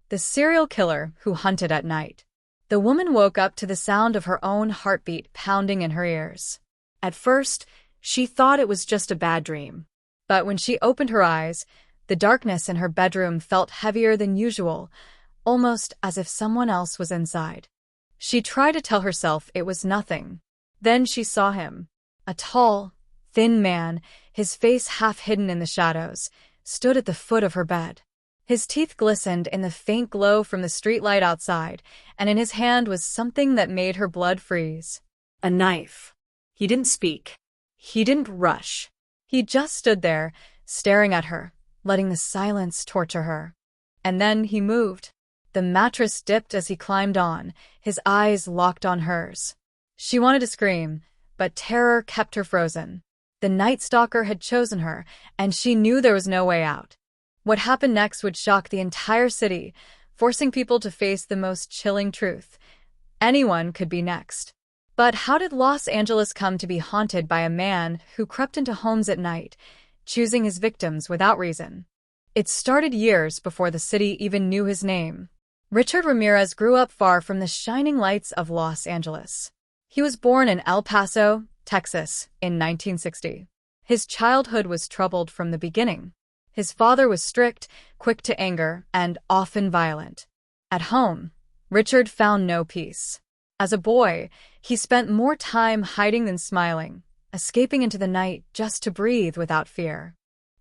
the serial killer who hunted at night. The woman woke up to the sound of her own heartbeat pounding in her ears. At first, she thought it was just a bad dream. But when she opened her eyes, the darkness in her bedroom felt heavier than usual, almost as if someone else was inside. She tried to tell herself it was nothing. Then she saw him. A tall, thin man, his face half hidden in the shadows, stood at the foot of her bed. His teeth glistened in the faint glow from the streetlight outside, and in his hand was something that made her blood freeze. A knife. He didn't speak. He didn't rush. He just stood there, staring at her, letting the silence torture her. And then he moved. The mattress dipped as he climbed on, his eyes locked on hers. She wanted to scream, but terror kept her frozen. The Night Stalker had chosen her, and she knew there was no way out. What happened next would shock the entire city, forcing people to face the most chilling truth. Anyone could be next. But how did Los Angeles come to be haunted by a man who crept into homes at night, choosing his victims without reason? It started years before the city even knew his name. Richard Ramirez grew up far from the shining lights of Los Angeles. He was born in El Paso, Texas, in 1960. His childhood was troubled from the beginning. His father was strict, quick to anger, and often violent. At home, Richard found no peace. As a boy, he spent more time hiding than smiling, escaping into the night just to breathe without fear.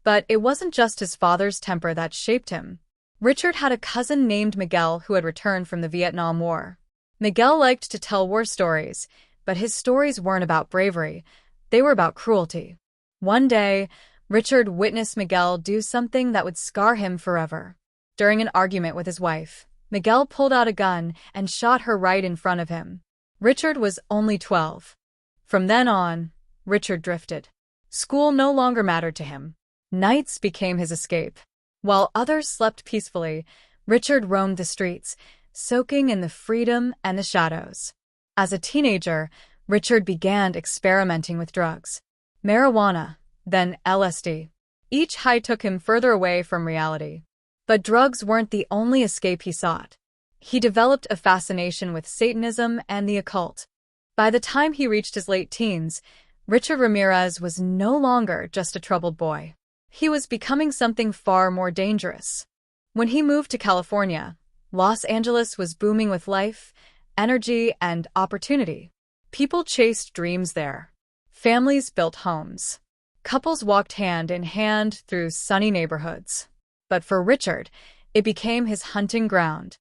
But it wasn't just his father's temper that shaped him. Richard had a cousin named Miguel who had returned from the Vietnam War. Miguel liked to tell war stories, but his stories weren't about bravery, they were about cruelty. One day, Richard witnessed Miguel do something that would scar him forever. During an argument with his wife, Miguel pulled out a gun and shot her right in front of him. Richard was only 12. From then on, Richard drifted. School no longer mattered to him. Nights became his escape. While others slept peacefully, Richard roamed the streets, soaking in the freedom and the shadows. As a teenager, Richard began experimenting with drugs. Marijuana, then LSD. Each high took him further away from reality. But drugs weren't the only escape he sought. He developed a fascination with Satanism and the occult. By the time he reached his late teens, Richard Ramirez was no longer just a troubled boy. He was becoming something far more dangerous. When he moved to California, Los Angeles was booming with life, energy, and opportunity. People chased dreams there. Families built homes. Couples walked hand in hand through sunny neighborhoods. But for Richard, it became his hunting ground.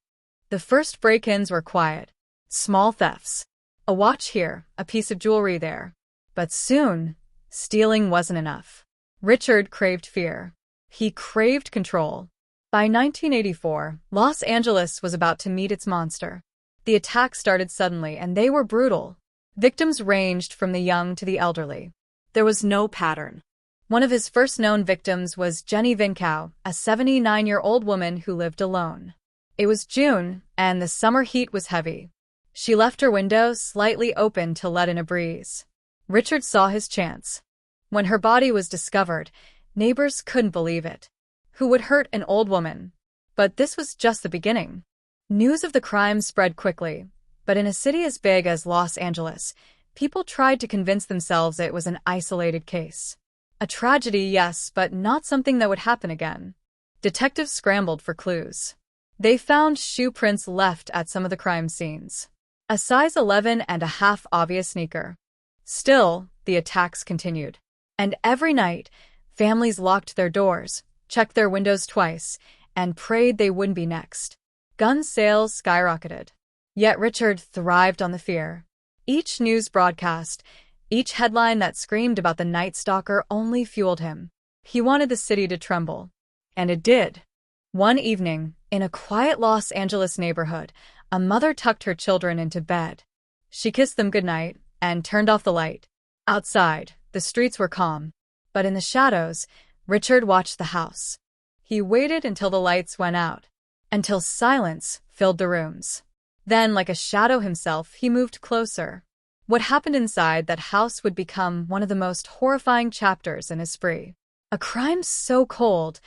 The first break-ins were quiet. Small thefts. A watch here, a piece of jewelry there. But soon, stealing wasn't enough. Richard craved fear. He craved control. By 1984, Los Angeles was about to meet its monster. The attacks started suddenly, and they were brutal. Victims ranged from the young to the elderly. There was no pattern. One of his first known victims was Jenny Vincow, a 79-year-old woman who lived alone. It was June, and the summer heat was heavy. She left her window slightly open to let in a breeze. Richard saw his chance. When her body was discovered, neighbors couldn't believe it. Who would hurt an old woman? But this was just the beginning. News of the crime spread quickly, but in a city as big as Los Angeles, people tried to convince themselves it was an isolated case. A tragedy, yes, but not something that would happen again. Detectives scrambled for clues. They found shoe prints left at some of the crime scenes. A size 11.5 obvious sneaker. Still, the attacks continued. And every night, families locked their doors, checked their windows twice, and prayed they wouldn't be next. Gun sales skyrocketed. Yet Richard thrived on the fear. Each news broadcast, each headline that screamed about the Night Stalker only fueled him. He wanted the city to tremble. And it did. One evening, in a quiet Los Angeles neighborhood, a mother tucked her children into bed. She kissed them goodnight and turned off the light. Outside, the streets were calm. But in the shadows, Richard watched the house. He waited until the lights went out, until silence filled the rooms. Then, like a shadow himself, he moved closer. What happened inside that house would become one of the most horrifying chapters in his spree. A crime so cold,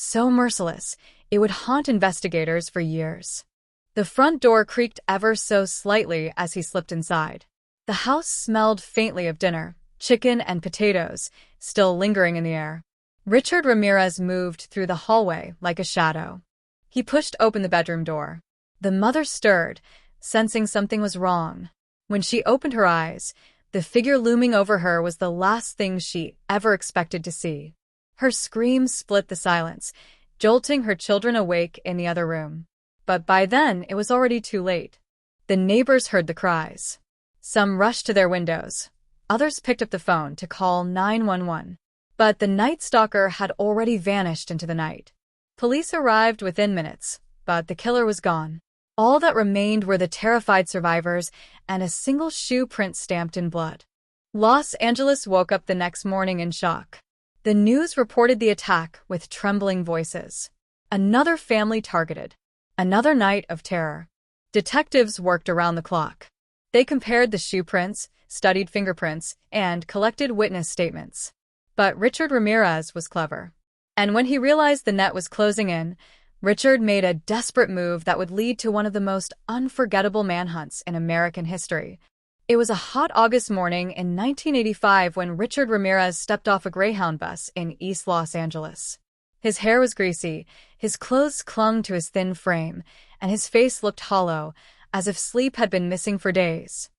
So merciless, it would haunt investigators for years. The front door creaked ever so slightly as he slipped inside. The house smelled faintly of dinner, chicken and potatoes, still lingering in the air. Richard Ramirez moved through the hallway like a shadow. He pushed open the bedroom door. The mother stirred, sensing something was wrong. When she opened her eyes, the figure looming over her was the last thing she ever expected to see. Her scream split the silence, jolting her children awake in the other room. But by then, it was already too late. The neighbors heard the cries. Some rushed to their windows. Others picked up the phone to call 911. But the night stalker had already vanished into the night. Police arrived within minutes, but the killer was gone. All that remained were the terrified survivors and a single shoe print stamped in blood. Los Angeles woke up the next morning in shock. The news reported the attack with trembling voices. Another family targeted. Another night of terror. Detectives worked around the clock. They compared the shoe prints, studied fingerprints, and collected witness statements. But Richard Ramirez was clever. And when he realized the net was closing in, Richard made a desperate move that would lead to one of the most unforgettable manhunts in American history. It was a hot August morning in 1985 when Richard Ramirez stepped off a Greyhound bus in East Los Angeles. His hair was greasy, his clothes clung to his thin frame, and his face looked hollow, as if sleep had been missing for days.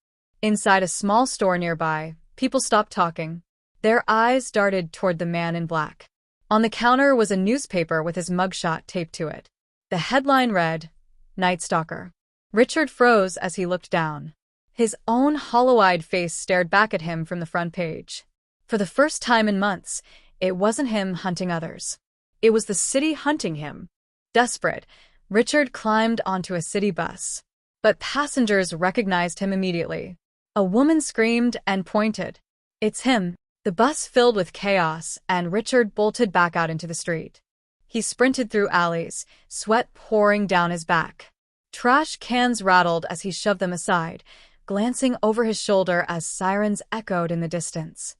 Inside a small store nearby, people stopped talking. Their eyes darted toward the man in black. On the counter was a newspaper with his mugshot taped to it. The headline read, "Night Stalker." Richard froze as he looked down. His own hollow-eyed face stared back at him from the front page. For the first time in months, it wasn't him hunting others. It was the city hunting him. Desperate, Richard climbed onto a city bus. But passengers recognized him immediately. A woman screamed and pointed. "It's him." The bus filled with chaos, and Richard bolted back out into the street. He sprinted through alleys, sweat pouring down his back. Trash cans rattled as he shoved them aside, glancing over his shoulder as sirens echoed in the distance.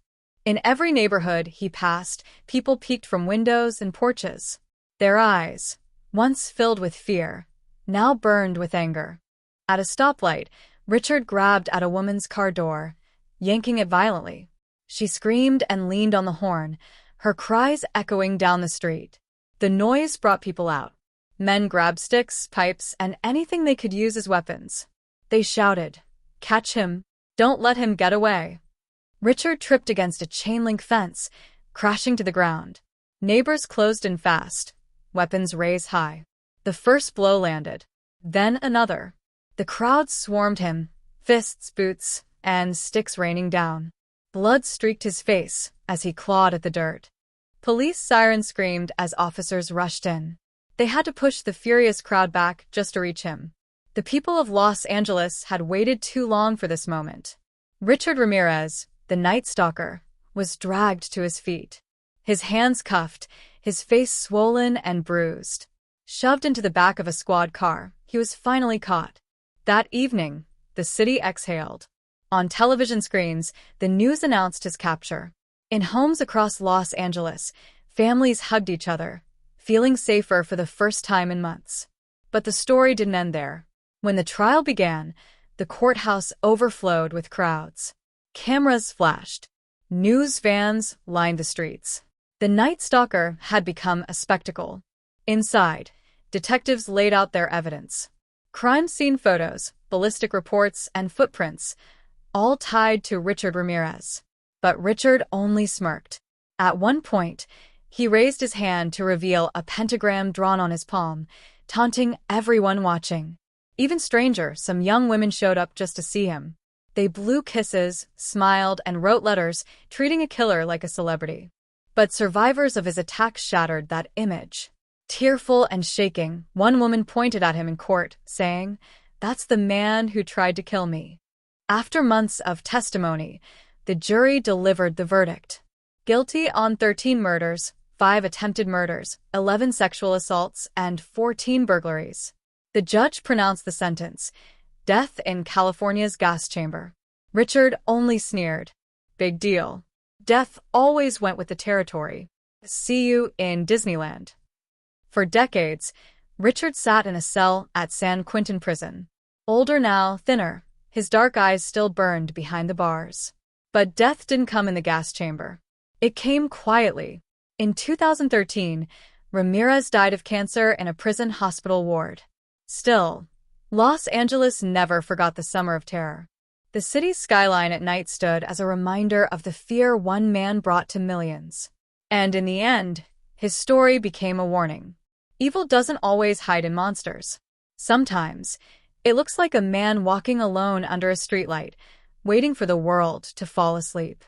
In every neighborhood he passed, people peeked from windows and porches. Their eyes, once filled with fear, now burned with anger. At a stoplight, Richard grabbed at a woman's car door, yanking it violently. She screamed and leaned on the horn, her cries echoing down the street. The noise brought people out. Men grabbed sticks, pipes, and anything they could use as weapons. They shouted, "Catch him! Don't let him get away!" Richard tripped against a chain-link fence, crashing to the ground. Neighbors closed in fast, weapons raised high. The first blow landed. Then another. The crowd swarmed him, fists, boots, and sticks raining down. Blood streaked his face as he clawed at the dirt. Police sirens screamed as officers rushed in. They had to push the furious crowd back just to reach him. The people of Los Angeles had waited too long for this moment. Richard Ramirez, the Night Stalker, was dragged to his feet. His hands cuffed, his face swollen and bruised. Shoved into the back of a squad car, he was finally caught. That evening, the city exhaled. On television screens, the news announced his capture. In homes across Los Angeles, families hugged each other, feeling safer for the first time in months. But the story didn't end there. When the trial began, the courthouse overflowed with crowds. Cameras flashed. News vans lined the streets. The Night Stalker had become a spectacle. Inside, detectives laid out their evidence. Crime scene photos, ballistic reports, and footprints, all tied to Richard Ramirez. But Richard only smirked. At one point, he raised his hand to reveal a pentagram drawn on his palm, taunting everyone watching. Even stranger, some young women showed up just to see him. They blew kisses, smiled, and wrote letters, treating a killer like a celebrity. But survivors of his attack shattered that image. Tearful and shaking, one woman pointed at him in court, saying, "That's the man who tried to kill me." After months of testimony, the jury delivered the verdict. Guilty on 13 murders, 5 attempted murders, 11 sexual assaults, and 14 burglaries. The judge pronounced the sentence, death in California's gas chamber. Richard only sneered. Big deal. Death always went with the territory. See you in Disneyland. For decades, Richard sat in a cell at San Quentin prison. Older now, thinner, his dark eyes still burned behind the bars. But death didn't come in the gas chamber. It came quietly. In 2013, Ramirez died of cancer in a prison hospital ward. Still, Los Angeles never forgot the summer of terror. The city's skyline at night stood as a reminder of the fear one man brought to millions. And in the end, his story became a warning. Evil doesn't always hide in monsters. Sometimes, it looks like a man walking alone under a streetlight, waiting for the world to fall asleep.